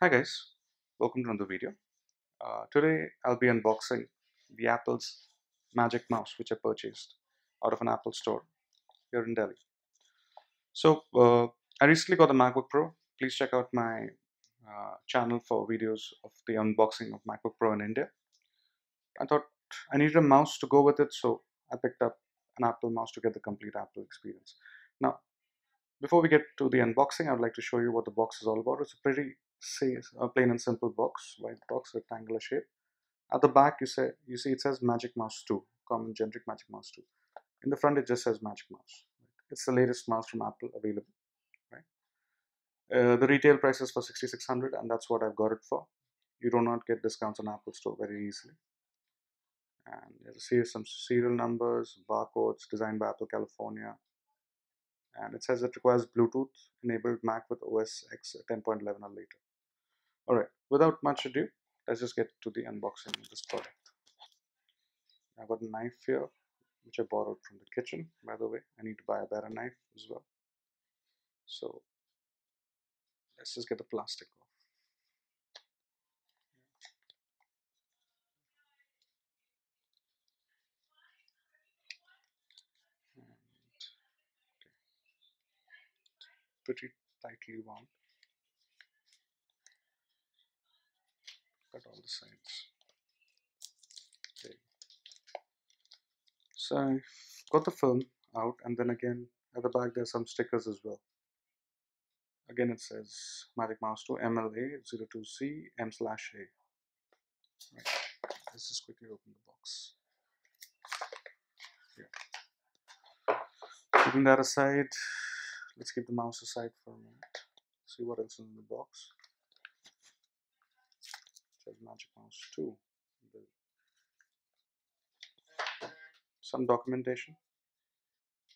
Hi guys, welcome to another video. Today I'll be unboxing the Apple's Magic Mouse which I purchased out of an Apple store here in Delhi. I recently got the MacBook Pro. Please check out my channel for videos of the unboxing of MacBook Pro in India. I thought I needed a mouse to go with it, so I picked up an Apple mouse to get the complete Apple experience. Now, before we get to the unboxing, I would like to show you what the box is all about. It's a pretty plain and simple box, white box, rectangular shape. At the back, you see it says Magic Mouse 2, common generic Magic Mouse 2. In the front, it just says Magic Mouse. It's the latest mouse from Apple available. Right? The retail price is for 6,600, and that's what I've got it for. You do not get discounts on Apple Store very easily. And you see some serial numbers, barcodes, designed by Apple California. And it says it requires Bluetooth enabled Mac with OS X 10.11 or later. Alright, without much ado, let's just get to the unboxing of this product. I've got a knife here, which I borrowed from the kitchen, by the way. I need to buy a better knife as well. So let's just get the plastic off. And, okay, pretty tightly wound. Cut all the sides. Okay. So I've got the film out, and then again at the back there's some stickers as well. Again it says Magic Mouse 2 MLA02C M/A. Right. Let's just quickly open the box. Yeah. Keeping that aside, let's keep the mouse aside for a minute. See what else is in the box. It says Magic Mouse 2. Some documentation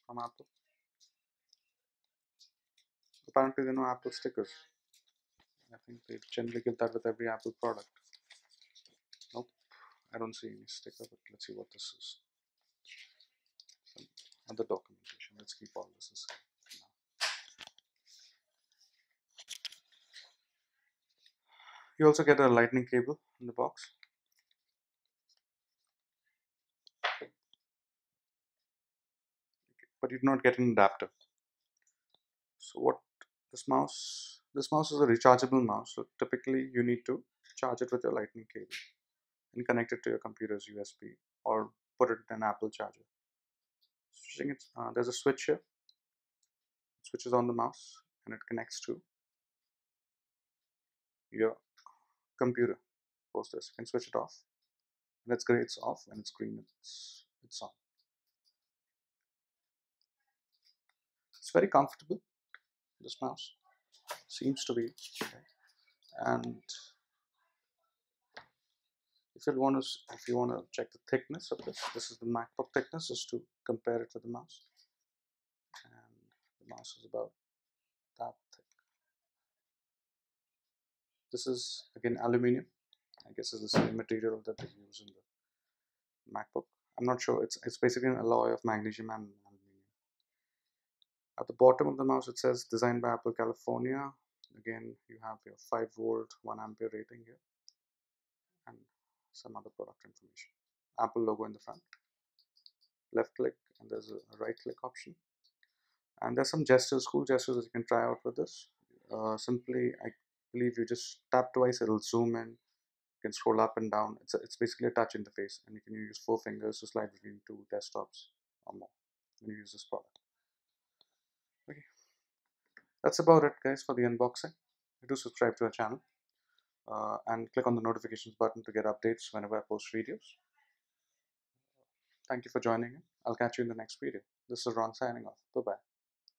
from Apple. Apparently there are no Apple stickers. I think they generally give that with every Apple product. Nope, I don't see any sticker, but let's see what this is. Some other documentation. Let's keep all this aside for now. You also get a lightning cable in the box. But you do not get an adapter. So what this mouse is a rechargeable mouse. So typically you need to charge it with your lightning cable and connect it to your computer's USB or put it in an Apple charger. Switching it, there's a switch here. It switches on the mouse and it connects to your computer. Post this, you can switch it off. When it's gray, it's off. When it's green, it's on. It's very comfortable. This mouse seems to be, okay. And if you want to check the thickness of this is the MacBook thickness, just to compare it with the mouse. And the mouse is about that thick. This is again aluminum. I guess it's the same material that they use in the MacBook. I'm not sure. It's basically an alloy of magnesium and aluminum. At the bottom of the mouse it says designed by Apple California. Again, you have your 5-volt 1 ampere rating here and some other product information. Apple logo in the front. Left click and there's a right click option. And there's some gestures, cool gestures that you can try out with this. Simply, I believe you just tap twice, it'll zoom in. You can scroll up and down. It's basically a touch interface, and you can use 4 fingers to slide between 2 desktops or more when you use this product. Okay, that's about it, guys, for the unboxing. Do subscribe to our channel and click on the notifications button to get updates whenever I post videos. Thank you for joining in. I'll catch you in the next video. This is Ron signing off. Bye bye.